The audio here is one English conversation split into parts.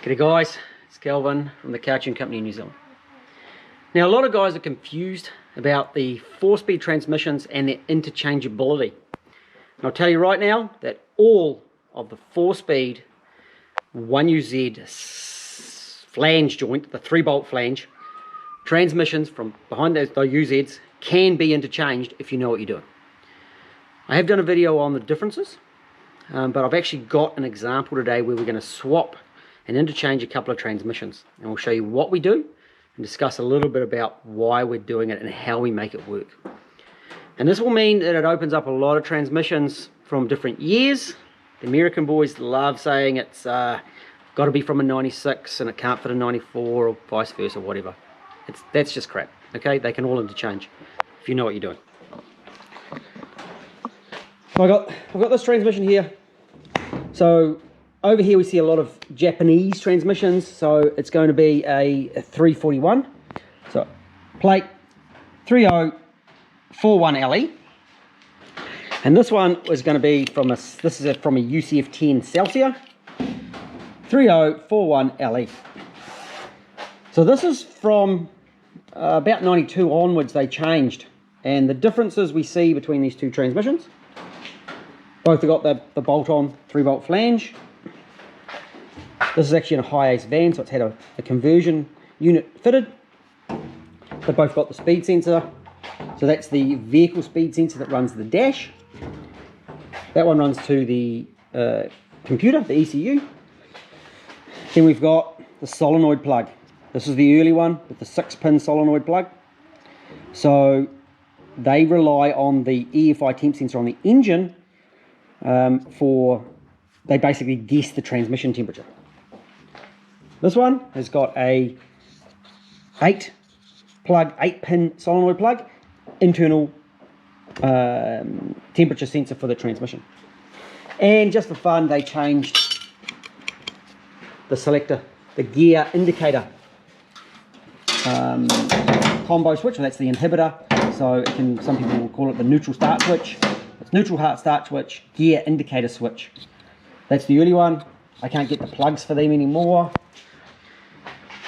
G'day guys, it's Calvin from the Couching Company in New Zealand. Now a lot of guys are confused about the 4-speed transmissions and their interchangeability. And I'll tell you right now that all of the 4-speed 1UZ flange joint, the 3-bolt flange, transmissions from behind those UZs can be interchanged if you know what you're doing. I have done a video on the differences, but I've actually got an example today where we're going to swap and interchange a couple of transmissions, and we'll show you what we do and discuss a little bit about why we're doing it and how we make it work. And this will mean that it opens up a lot of transmissions from different years. The American boys love saying it's got to be from a 96 and it can't fit a 94 or vice versa, whatever. That's just crap. Okay, they can all interchange if you know what you're doing. So I've got this transmission here. So over here we see a lot of Japanese transmissions, so it's going to be a 341. So plate 3041 LE, and this one was going to be from a UCF 10 Celsius 3041 LE. So this is from about 92 onwards they changed, and the differences we see between these two transmissions. Both have got the bolt-on 3-bolt flange. This is actually in a high ace van, so it's had a conversion unit fitted. They've both got the speed sensor. So that's the vehicle speed sensor that runs the dash. That one runs to the computer, the ECU. Then we've got the solenoid plug. This is the early one with the 6-pin solenoid plug. So they rely on the EFI temp sensor on the engine they basically guess the transmission temperature. This one has got a 8-pin solenoid plug, internal temperature sensor for the transmission. And just for fun, they changed the selector, the gear indicator combo switch, and that's the inhibitor. So it can, some people will call it the neutral start switch. It's neutral heart start switch, gear indicator switch. That's the early one. I can't get the plugs for them anymore.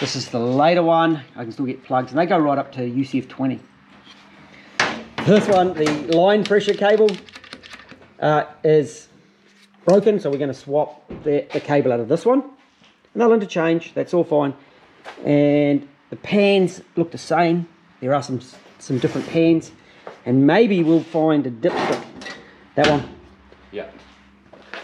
This is the later one. I can still get plugs, and they go right up to UCF 20. This one, the line pressure cable is broken, so we're going to swap the cable out of this one. And they'll interchange, that's all fine. And the pans look the same. There are some different pans, and maybe we'll find a dipstick. That one. Yeah.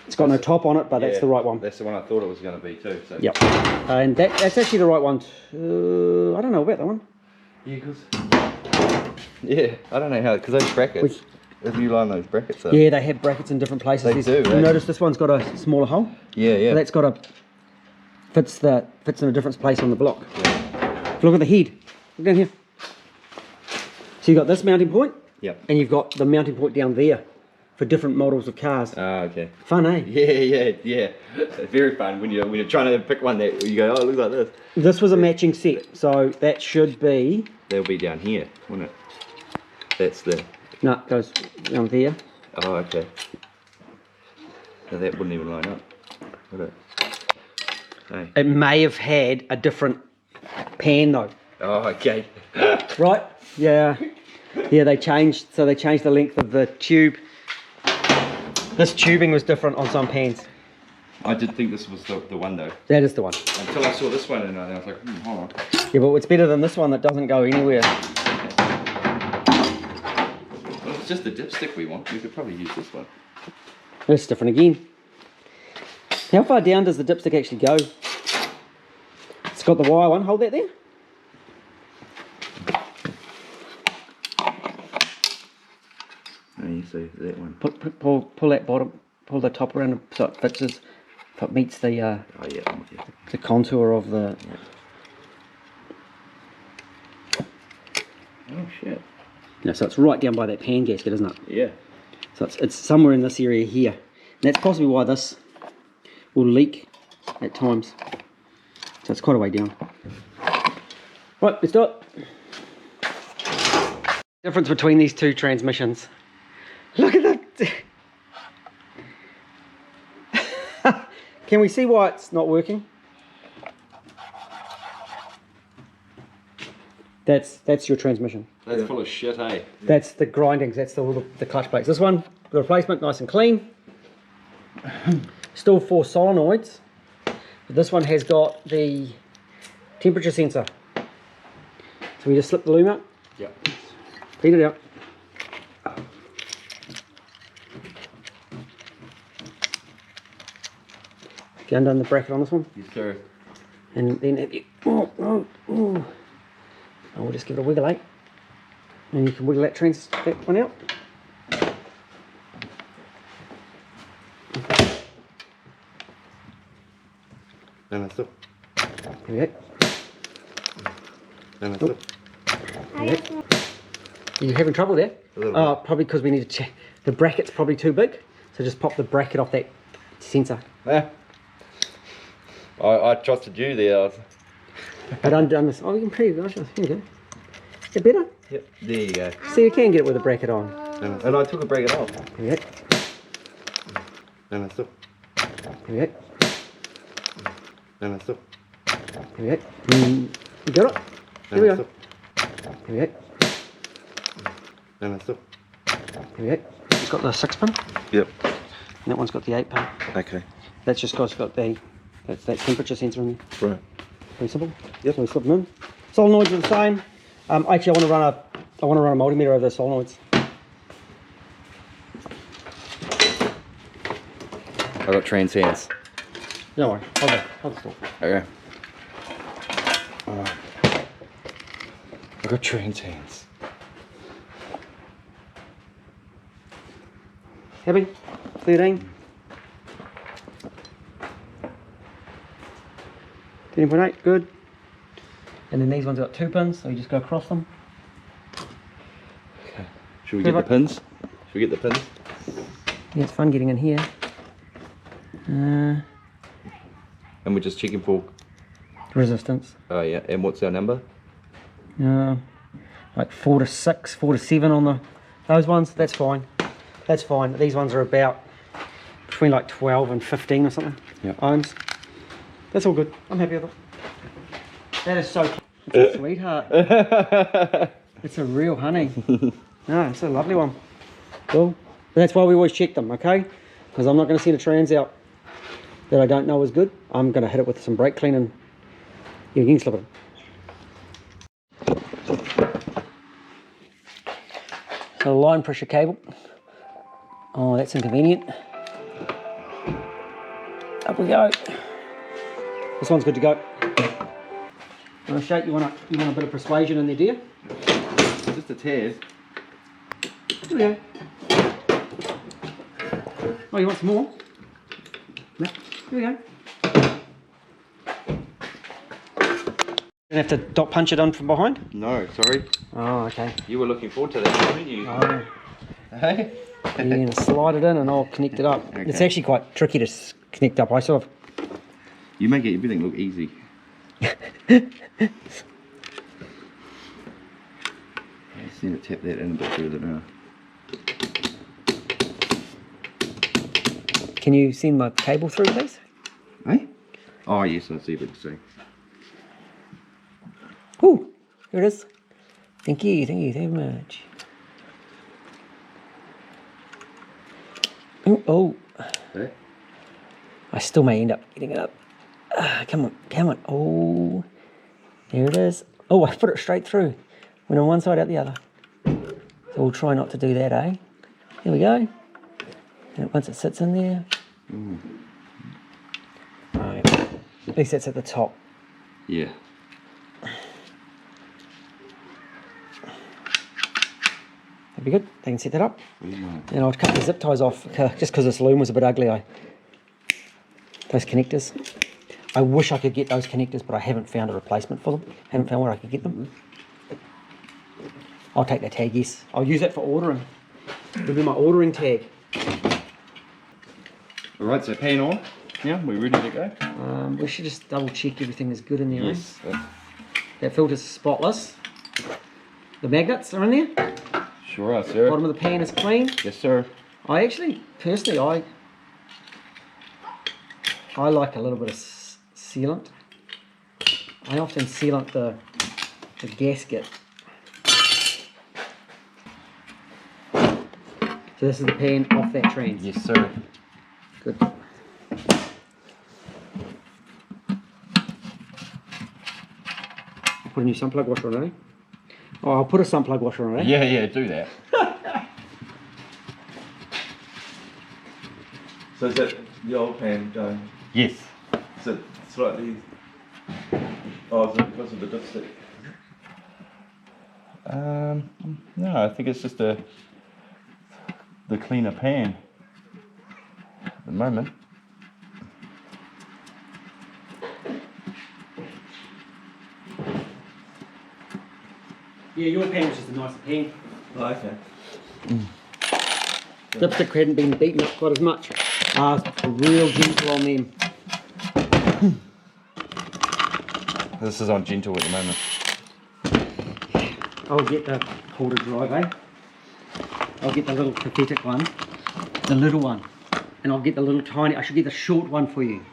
It's got no top on it, but yeah, that's the right one. That's the one I thought it was going to be too. So. Yep. And that's actually the right one. I don't know about that one. Yeah, I don't know how, because those brackets, if you line those brackets up. Yeah, they have brackets in different places. They do, you notice this one's got a smaller hole? Yeah, yeah. So that's got fits in a different place on the block. Yeah. Look at the head. Look down here. So you've got this mounting point. Yep. And you've got the mounting point down there for different models of cars. Ah, okay. Fun, eh? Yeah. It's very fun when you're trying to pick one that you go, oh, it looks like this. This was a matching set, so that should be... They'll be down here, wouldn't it? That's the... No, it goes down there. Oh, okay. So that wouldn't even line up, would it? Hey. It may have had a different pan though. Oh, okay. Right? Yeah. Yeah, they changed the length of the tube. This tubing was different on some pans. I did think this was the one though. That is the one. Until I saw this one and I was like, hold on. Yeah, but it's better than this one that doesn't go anywhere. Well, it's just the dipstick we want. We could probably use this one. It's different again. How far down does the dipstick actually go? It's got the wire one. Hold that there. So that one. Pull that bottom, pull the top around so it fits, so it meets the the contour of the. Yeah. Oh shit. Yeah, so it's right down by that pan gasket, isn't it? Yeah. So it's somewhere in this area here, and that's possibly why this will leak at times. So it's quite a way down. Right, let's do it. Difference between these two transmissions. Look at that. Can we see why it's not working? That's your transmission. That's full of shit, hey? That's the grindings, that's all the clutch plates. This one, the replacement, nice and clean. Still 4 solenoids, but this one has got the temperature sensor. So we just slip the loom out. Yep. Feed it out. If you undone the bracket on this one, Yes, sir. and then if you, oh, we'll just give it a wiggle, and you can wiggle that one out. And that's it. There we go. And that's it. There we go. Are you having trouble there? A little Oh, probably because we need to check. The bracket's probably too big, so just pop the bracket off that sensor. Yeah. I trusted you there. I'd undone this. Oh, you can pretty gosh, here you go. Is it better? Yep. There you go. So you can get it with a bracket on. And I took a bracket off. There we go. And that's it. There we go. And that's it. There we go. You got it? Here we go. There we go. And that's it. There we go. It's got the 6 pin. Yep. And that one's got the 8 pin. Okay. That's just because it's got that temperature sensor in there. Right. Very simple. Yep. So we slip them in. Solenoids are the same. Actually, I want to run a multimeter over the solenoids. I got trans hands. Don't worry. Hold the store. Okay. I got trans hands. Happy? 13. 13.8, good. And then these ones got 2 pins, so you just go across them. Okay. Should we get the pins? Should we get the pins? Yeah, it's fun getting in here. And we're just checking for. Resistance. Oh yeah. And what's our number? Like 4 to 6, 4 to 7 on those ones. That's fine. That's fine. These ones are about between like 12 and 15 or something. Yeah. Ohms. That's all good. I'm happy with it. That is so. It's a sweetheart. It's a real honey. No, it's a lovely one. Cool. But that's why we always check them, okay? Because I'm not going to send a trans out that I don't know is good. I'm going to hit it with some brake clean and you can slip it in. So line pressure cable. Oh, that's inconvenient. Up we go. This one's good to go. You want to shake? You want a bit of persuasion in there, dear? Just a tear. Here we go. Oh, you want some more? No. Here we go. Don't have to dot punch it on from behind? No, sorry. Oh, okay. You were looking forward to that, weren't you? Oh. Hey? You're going to slide it in and I'll connect it up. Okay. It's actually quite tricky to connect up. I sort of... You make everything look easy. I just need to tap that in a bit further now. Can you send my cable through, please? Hey? Oh yes, I see what you're saying. Ooh, here it is. Thank you very much. Ooh, oh, Hey? I still may end up getting it up. Come on. Oh, there it is. Oh, I put it straight through. Went on one side, out the other. So we'll try not to do that, eh? Here we go. And once it sits in there. Right. At least that's at the top. Yeah. That'd be good. They can set that up. Yeah. And I'll cut the zip ties off just because this loom was a bit ugly. Those connectors. I wish I could get those connectors, but I haven't found a replacement for them. Haven't found where I could get them. I'll take that tag, yes. I'll use that for ordering. It'll be my ordering tag. Alright, so pan on. Yeah, we're ready to go. We should just double check everything is good in there. Yes. That filter's spotless. The magnets are in there. Sure are, sir. Bottom of the pan is clean. Yes, sir. I actually, personally, I like a little bit of sealant. I often sealant the the gasket. So this is the pan off that trans. Yes, sir. Good. Put a new sun plug washer on it. Oh, I'll put a sun plug washer on it. Yeah, yeah, do that. So is that the old pan going? Yes. Is it slightly... Oh, is it because of the dipstick? No, I think it's just the cleaner pan at the moment. Yeah, your pan was just a nicer pan. Oh, okay. Dipstick hadn't been beaten up quite as much. Real gentle on them. This is on gentle at the moment. I'll get the holder drive, eh? I'll get the little pathetic one, the little one, and I'll get the little tiny, I should get the short one for you.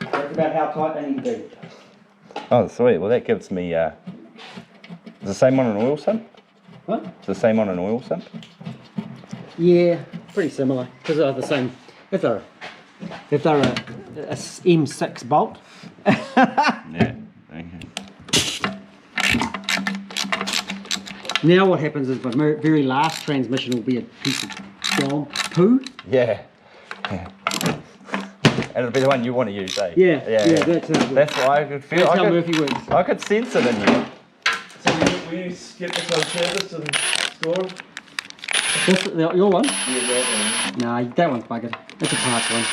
That's about how tight they need to be. Oh, sweet. Well, that gives me. Is the same on an oil sump? What? Is the same on an oil sump? Yeah, pretty similar, because they're the same. If they're a M6 bolt. Yeah. Okay. Now what happens is my very last transmission will be a piece of dog poo. Yeah. Yeah. And it'll be the one you want to use, eh? Yeah, that's how it works. That's why I could feel. That's how I Murphy works. I could sense it in you. So were you skeptical on service and store? This, your one? Yeah, that Nah, that one's buggered. That's a parts one.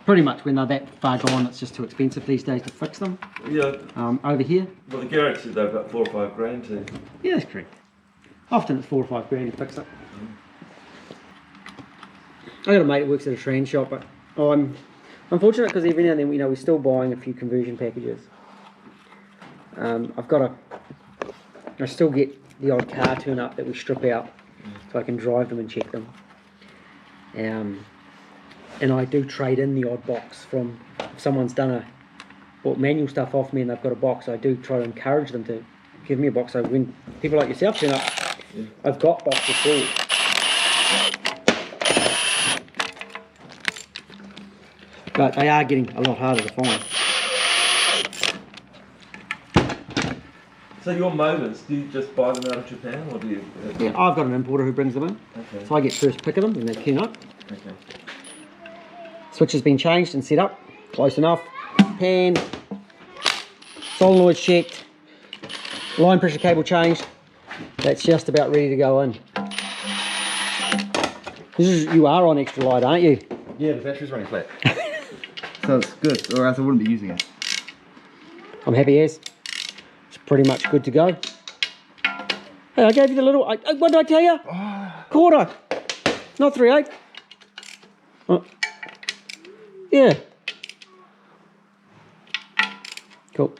Pretty much when they're that far gone, it's just too expensive these days to fix them. one. Yeah. Over here, Well, the garage said they're about 4 or 5 grand to... yeah, that's correct. Often it's 4 or 5 grand to fix it. I got a mate that works at a train shop, but I'm unfortunate because every now and then, we're still buying a few conversion packages. I still get the odd car turn up that we strip out, so I can drive them and check them. And I do trade in the odd box from, if someone's bought manual stuff off me and they've got a box, I do try to encourage them to give me a box. So when people like yourself turn up, I've got boxes for you. But they are getting a lot harder to find. So your motors, do you just buy them out of Japan or do you... Yeah, I've got an importer who brings them in. Okay. So I get first pick of them and they clean up. Okay. Switch has been changed and set up. Close enough. Pan. Solenoid checked. Line pressure cable changed. That's just about ready to go in. You are on extra light, aren't you? Yeah, the battery's running flat. So it's good, or else I wouldn't be using it. I'm happy as. It's pretty much good to go. Hey, I gave you the little... what did I tell you? Quarter. Not 3/8. Oh. Yeah. Cool.